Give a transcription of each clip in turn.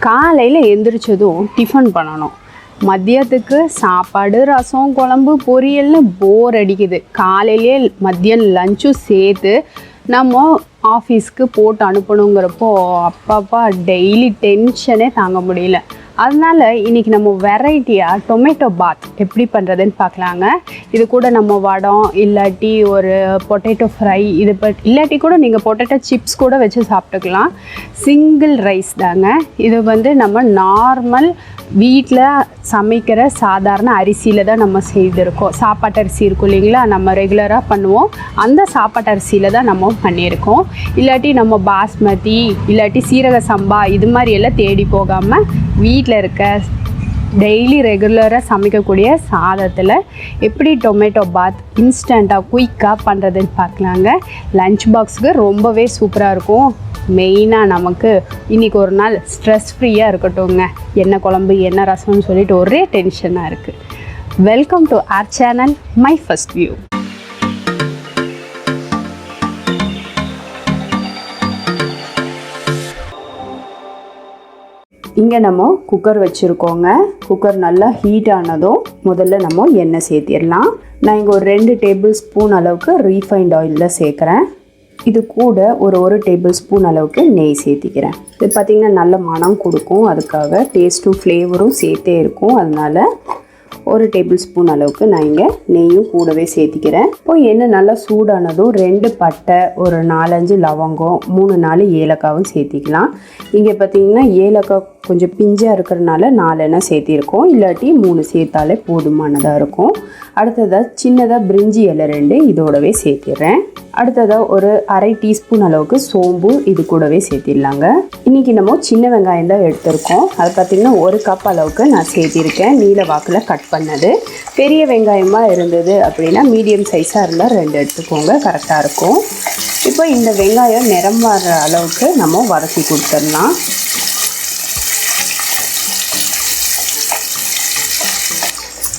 காலையில் எந்திரிச்சதும் டிஃபன் பண்ணணும். மதியத்துக்கு சாப்பாடு, ரசம், குழம்பு, பொரியல்னு போர் அடிக்குது. காலையிலே மதியம் லஞ்சும் சேர்த்து நம்ம ஆஃபீஸ்க்கு போட்டு அனுப்பணுங்கிறப்போ அப்பப்பா டெய்லி டென்ஷனே தாங்க முடியல. அதனால் இன்றைக்கி நம்ம வெரைட்டியாக டொமேட்டோ பாத் எப்படி பண்ணுறதுன்னு பார்க்கலாங்க. இது கூட நம்ம வடம் இல்லாட்டி ஒரு பொட்டேட்டோ ஃப்ரை இல்லாட்டி கூட நீங்கள் பொட்டேட்டோ சிப்ஸ் கூட வச்சு சாப்பிட்டுக்கலாம். சிங்கிள் ரைஸ் தாங்க. இது நம்ம நார்மல் வீட்டில் சமைக்கிற சாதாரண அரிசியில் தான் நம்ம செய்திருக்கோம். சாப்பாட்டு அரிசி இருக்கும் இல்லைங்களா, நம்ம ரெகுலராக பண்ணுவோம். அந்த சாப்பாட்டு அரிசியில் தான் நம்ம பண்ணியிருக்கோம். இல்லாட்டி நம்ம பாஸ்மதி இல்லாட்டி சீரக சம்பா இது மாதிரி எல்லாம் தேடி போகாமல் வீட்டில் இருக்க டெய்லி ரெகுலராக சமைக்கக்கூடிய சாதத்தில் எப்படி டொமேட்டோ பாத் இன்ஸ்டண்ட்டாக குயிக்காக பண்ணுறதுன்னு பார்க்கலாங்க. லஞ்ச் பாக்ஸுக்கு ரொம்பவே சூப்பராக இருக்கும். மெயினாக நமக்கு இன்றைக்கி ஒரு நாள் ஸ்ட்ரெஸ் ஃப்ரீயாக இருக்கட்டும்ங்க. என்ன குழம்பு என்ன ரசம்னு சொல்லிட்டு ஒரே டென்ஷனாக இருக்குது. Welcome to our channel my first view. இங்கே நம்ம குக்கர் வச்சுருக்கோங்க. குக்கர் நல்லா ஹீட் ஆனதும் முதல்ல நம்ம எண்ணெய் சேர்த்திடலாம். நான் இங்கே ஒரு 2 டேபிள் ஸ்பூன் அளவுக்கு ரீஃபைண்ட் ஆயிலில் சேர்க்குறேன். இது கூட ஒரு டேபிள் ஸ்பூன் அளவுக்கு நெய் சேர்த்திக்கிறேன். இது பார்த்திங்கன்னா நல்ல மனம் கொடுக்கும். அதுக்காக டேஸ்ட்டும் ஃப்ளேவரும் சேர்த்தே இருக்கும். அதனால் 1 டேபிள் ஸ்பூன் அளவுக்கு நான் இங்கே நெய்யும் கூடவே சேர்த்திக்கிறேன். இப்போ எண்ணெய் நல்லா சூடானதும் 2 பட்டை, ஒரு 4-5 லவங்கம், 3-4 ஏலக்காவும் சேர்த்திக்கலாம். இங்கே பார்த்திங்கன்னா ஏலக்காய் கொஞ்சம் பிஞ்சாக இருக்கிறதுனால 4 எண்ணெய் சேர்த்திருக்கோம். இல்லாட்டி 3 சேர்த்தாலே போதுமானதாக இருக்கும். அடுத்ததாக சின்னதாக பிரிஞ்சி இலை 2 இதோடவே சேர்த்திடுறேன். அடுத்ததாக ஒரு 1/2 டீஸ்பூன் அளவுக்கு சோம்பு இது கூடவே சேர்த்திடலாங்க. இன்றைக்கி நம்ம சின்ன வெங்காயம் தான் எடுத்திருக்கோம். அது பார்த்திங்கன்னா 1 கப் அளவுக்கு நான் சேர்த்திருக்கேன். நீல வாக்கில் கட் பண்ணது. பெரிய வெங்காயமாக இருந்தது அப்படின்னா மீடியம் சைஸாக இருந்தால் 2 எடுத்துக்கோங்க, கரெக்டாக இருக்கும். இப்போ இந்த வெங்காயம் நிறம் வர அளவுக்கு நம்ம வதக்கி கொடுத்துடலாம்.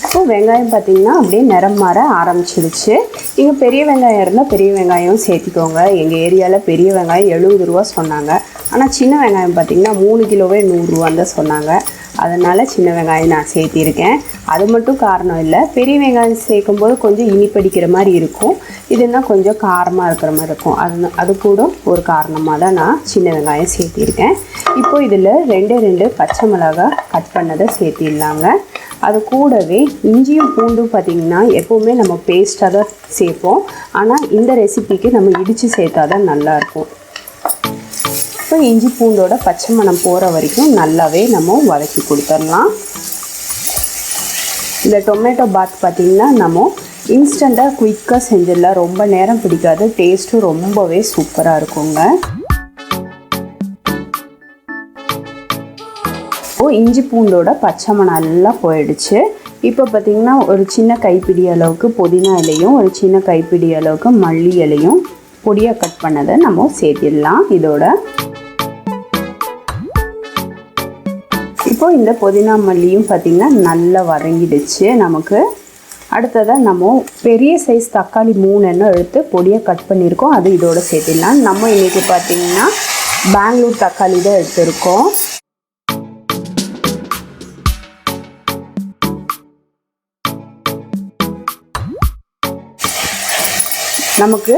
இப்போ வெங்காயம் பார்த்திங்கன்னா அப்படியே நிறம் மாற ஆரம்பிச்சிடுச்சு. இங்கே பெரிய வெங்காயம் இருந்தால் பெரிய வெங்காயம் சேர்த்திக்கோங்க. எங்கள் ஏரியாவில் பெரிய வெங்காயம் 70 ரூபா சொன்னாங்க. ஆனால் சின்ன வெங்காயம் பார்த்திங்கன்னா 3 கிலோவே 100 ரூபான்னு தான் சொன்னாங்க. அதனால் சின்ன வெங்காயம் நான் சேர்த்திருக்கேன். அது மட்டும் காரணம் இல்லை, பெரிய வெங்காயம் சேர்க்கும்போது கொஞ்சம் இனிப்படிக்கிற மாதிரி இருக்கும். இதுனா கொஞ்சம் காரமாக இருக்கிற மாதிரி இருக்கும். அது கூட ஒரு காரணமாக தான் நான் சின்ன வெங்காயம் சேர்த்திருக்கேன். இப்போ இதில் 2 பச்சை மிளகாய் கட் பண்ணதை சேர்த்திடலாங்க. அது கூடவே இஞ்சியும் பூண்டும் பார்த்திங்கன்னா எப்போவுமே நம்ம பேஸ்ட்டாக தான் சேர்ப்போம். ஆனால் இந்த ரெசிபிக்கு நம்ம இடித்து சேர்த்தா தான் நல்லாயிருக்கும். இப்போ இஞ்சி பூண்டோட பச்சை மணம் போகிற வரைக்கும் நல்லாவே நம்ம வதக்கி கொடுத்துடலாம். இந்த டொமேட்டோ பாத் பார்த்திங்கன்னா நம்ம இன்ஸ்டண்ட்டாக குயிக்காக செஞ்சிடலாம். ரொம்ப நேரம் பிடிக்காது. டேஸ்ட்டும் ரொம்பவே சூப்பராக இருக்குங்க. இஞ்சி பூண்டோட பச்சை மணம் எல்லாம் போயிடுச்சு. இப்போ பார்த்திங்கன்னா ஒரு சின்ன கைப்பிடி அளவுக்கு புதினா இலையும் ஒரு சின்ன கைப்பிடி அளவுக்கு மல்லி இலையும் பொடியாக கட் பண்ணதை நம்ம சேர்த்திடலாம். இதோட இப்போ இந்த புதினா மல்லியும் பார்த்திங்கன்னா நல்லா வதங்கிடுச்சு நமக்கு. அடுத்ததாக நம்ம பெரிய சைஸ் தக்காளி 3 எண்ணெய் எடுத்து பொடியாக கட் பண்ணியிருக்கோம். அது இதோட சேர்த்திடலாம். நம்ம இன்றைக்கி பார்த்திங்கன்னா பெங்களூர் தக்காளி தான் எடுத்திருக்கோம். நமக்கு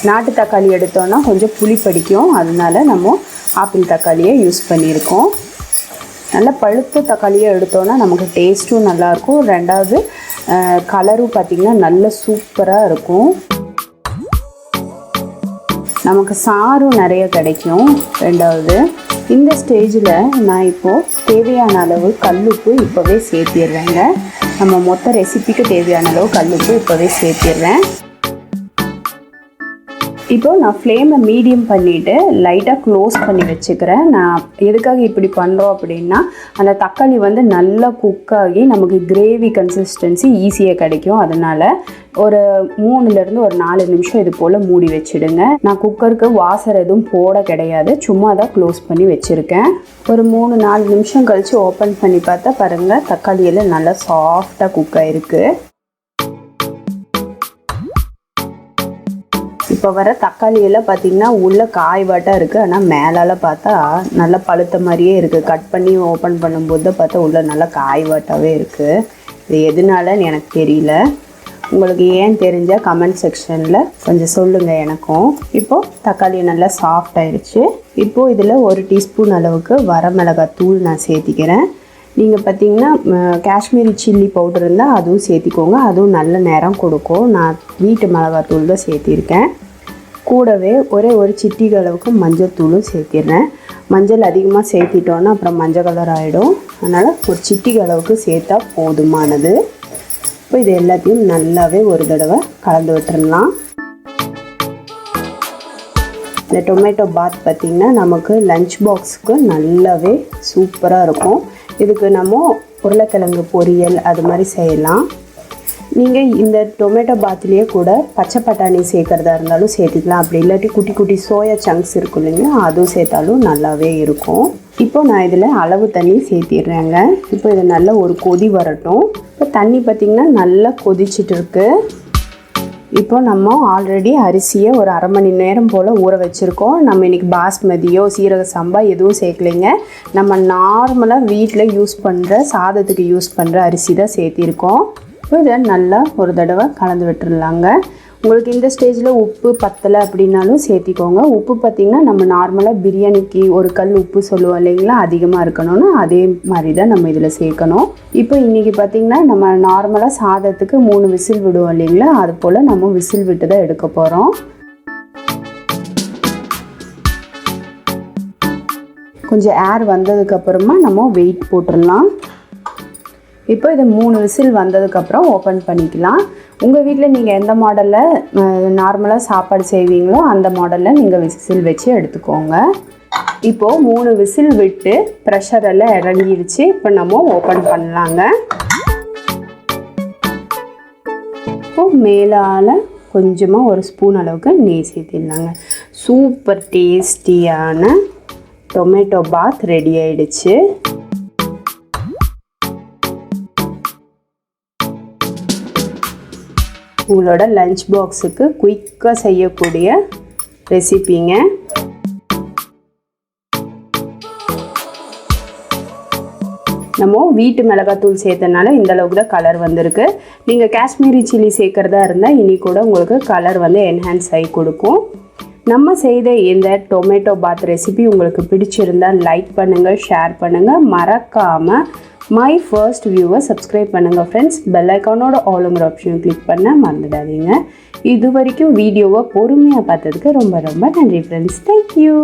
நாட்டு தக்காளி எடுத்தோன்னா கொஞ்சம் புளி பிடிக்கும். அதனால நம்ம ஆப்பிள் தக்காளியை யூஸ் பண்ணியிருக்கோம். நல்ல பழுத்த தக்காளியை எடுத்தோன்னா நமக்கு டேஸ்ட்டும் நல்லாயிருக்கும். 2வது கலரும் பார்த்திங்கன்னா நல்ல சூப்பராக இருக்கும். நமக்கு சாரும் நிறைய கிடைக்கும். 2வது இந்த ஸ்டேஜில் நான் இப்போது தேவையான அளவு கல்லுப்பு இப்போவே சேர்த்திடுறேங்க. நம்ம மொத்த ரெசிபிக்கு தேவையான அளவு கல்லுப்பு இப்போவே சேர்த்திடுறேன். இப்போ நான் ஃப்ளேமை மீடியம் பண்ணிவிட்டு லைட்டாக க்ளோஸ் பண்ணி வச்சுக்கிறேன். நான் எதுக்காக இப்படி பண்ணுறோம் அப்படின்னா அந்த தக்காளி நல்லா குக்காகி நமக்கு கிரேவி கன்சிஸ்டன்சி ஈஸியாக கிடைக்கும். அதனால் ஒரு 3லேருந்து ஒரு 4 நிமிஷம் இது போல் மூடி வச்சுடுங்க. நான் குக்கருக்கு வாசர் எதுவும் போட கிடையாது, சும்மா தான் க்ளோஸ் பண்ணி வச்சுருக்கேன். ஒரு 3-4 நிமிஷம் கழித்து ஓப்பன் பண்ணி பார்த்தா பாருங்கள், தக்காளியெல்லாம் நல்லா சாஃப்டாக குக் ஆகிருக்கு. இப்போ வர தக்காளியெல்லாம் பார்த்திங்கன்னா உள்ளே காய்வாட்டாக இருக்குது, ஆனால் மேலால் பார்த்தா நல்லா பழுத்த மாதிரியே இருக்குது. கட் பண்ணி ஓப்பன் பண்ணும்போது தான் பார்த்தா உள்ளே நல்லா காய்வாட்டாகவே இருக்குது. இது எதனாலன்னு எனக்கு தெரியல. உங்களுக்கு ஏன் தெரிஞ்சால் கமெண்ட் செக்ஷனில் கொஞ்சம் சொல்லுங்கள் எனக்கும். இப்போது தக்காளி நல்லா சாஃப்ட் ஆயிடுச்சு. இப்போது இதில் 1 டீஸ்பூன் அளவுக்கு வரமிளகாய் தூள் நான் சேர்த்திக்கிறேன். நீங்கள் பார்த்தீங்கன்னா காஷ்மீரி சில்லி பவுடர் இருந்தால் அதுவும் சேர்த்திக்கோங்க, அதுவும் நல்ல நேரம் கொடுக்கும். நான் வீட்டு மிளகாத்தூள் தான் சேர்த்திருக்கேன். கூடவே ஒரே ஒரு சிட்டிகை அளவுக்கு மஞ்சள் தூளும் சேர்த்திடுறேன். மஞ்சள் அதிகமாக சேர்த்திட்டோன்னா அப்புறம் மஞ்சள் கலர் ஆகிடும். அதனால் ஒரு சிட்டிகை அளவுக்கு சேர்த்தா போதுமானது. இப்போ இது எல்லாத்தையும் நல்லாவே ஒரு தடவை கலந்து விட்டுடலாம். இந்த டொமேட்டோ பாத் பார்த்திங்கன்னா நமக்கு லஞ்ச் பாக்ஸுக்கு நல்லாவே சூப்பராக இருக்கும். இதுக்கு நம்ம உருளைக்கிழங்கு பொரியல் அது மாதிரி செய்யலாம். நீங்கள் இந்த டொமேட்டோ பாத்துலேயே கூட பச்சை பட்டாணி சேர்க்குறதா இருந்தாலும் சேர்த்திக்கலாம். அப்படி இல்லாட்டி குட்டி குட்டி சோயா சங்க்ஸ் இருக்கும் இல்லைங்களா, அதுவும் சேர்த்தாலும் நல்லாவே இருக்கும். இப்போ நான் இதில் அளவு தண்ணி சேர்த்திடுறேங்க. இப்போ இது நல்லா ஒரு கொதி வரட்டும். இப்போ தண்ணி பார்த்திங்கன்னா நல்லா கொதிச்சுட்டு இருக்கு. இப்போ நம்ம ஆல்ரெடி அரிசியை ஒரு அரை மணி நேரம் போல் ஊற வச்சுருக்கோம். நம்ம இன்றைக்கி பாஸ்மதியோ சீரக சம்பா எதுவும் சேர்க்கலைங்க. நம்ம நார்மலாக வீட்டில் யூஸ் பண்ணுற சாதத்துக்கு யூஸ் பண்ணுற அரிசி தான் சேர்த்திருக்கோம். இப்போ இதை நல்லா ஒரு தடவை கலந்து விட்டுருலாங்க. உங்களுக்கு இந்த ஸ்டேஜில் உப்பு பத்தலை அப்படின்னாலும் சேர்த்திக்கோங்க. உப்பு பார்த்திங்கன்னா நம்ம நார்மலாக பிரியாணிக்கு ஒரு கல் உப்பு சொல்லுவோம் இல்லைங்களா, அதிகமாக இருக்கணும்னு அதே மாதிரி தான் நம்ம இதில் சேர்க்கணும். இப்போ இன்றைக்கி பார்த்திங்கன்னா நம்ம நார்மலாக சாதத்துக்கு 3 விசில் விடுவோம் இல்லைங்களா, அது போல் நம்ம விசில் விட்டு தான் எடுக்க போகிறோம். கொஞ்சம் ஏர் வந்ததுக்கப்புறமா நம்ம வெயிட் போட்டுடலாம். இப்போ இதை 3 விசில் வந்ததுக்கப்புறம் ஓப்பன் பண்ணிக்கலாம். உங்கள் வீட்டில் நீங்கள் எந்த மாடலில் நார்மலாக சாப்பாடு செய்வீங்களோ அந்த மாடலில் நீங்கள் விசில் வச்சு எடுத்துக்கோங்க. இப்போது 3 விசில் விட்டு ப்ரெஷர் எல்லாம் இறங்கிடுச்சு. இப்போ நம்ம ஓப்பன் பண்ணலாங்க. இப்போது மேலால் கொஞ்சமாக ஒரு ஸ்பூன் அளவுக்கு நெய் சேர்த்திடலாங்க. சூப்பர் டேஸ்டியான டொமேட்டோ பாத் ரெடி ஆயிடுச்சு. உங்களோட லஞ்ச் பாக்ஸுக்கு குயிக்காக செய்யக்கூடிய ரெசிபிங்க. நம்ம வீட்டு மிளகாத்தூள் சேர்த்தனால இந்த அளவுக்கு தான் கலர் வந்திருக்கு. நீங்கள் காஷ்மீரி சில்லி சேர்க்குறதா இருந்தால் இனி கூட உங்களுக்கு கலர் வந்து என்ஹான்ஸ் ஆகி கொடுக்கும். நம்ம செய்த இந்த டொமேட்டோ பாத் ரெசிபி உங்களுக்கு பிடிச்சிருந்தால் லைக் பண்ணுங்கள், ஷேர் பண்ணுங்கள். மறக்காமல் மை ஃபர்ஸ்ட் வியூவை சப்ஸ்கிரைப் பண்ணுங்கள் ஃப்ரெண்ட்ஸ். பெல் ஐக்கானோட ஆளுங்கிற ஆப்ஷன் கிளிக் பண்ண மறந்துடாதீங்க. இது வரைக்கும் வீடியோவை பொறுமையாக பார்த்ததுக்கு ரொம்ப ரொம்ப நன்றி ஃப்ரெண்ட்ஸ். தேங்க்யூ.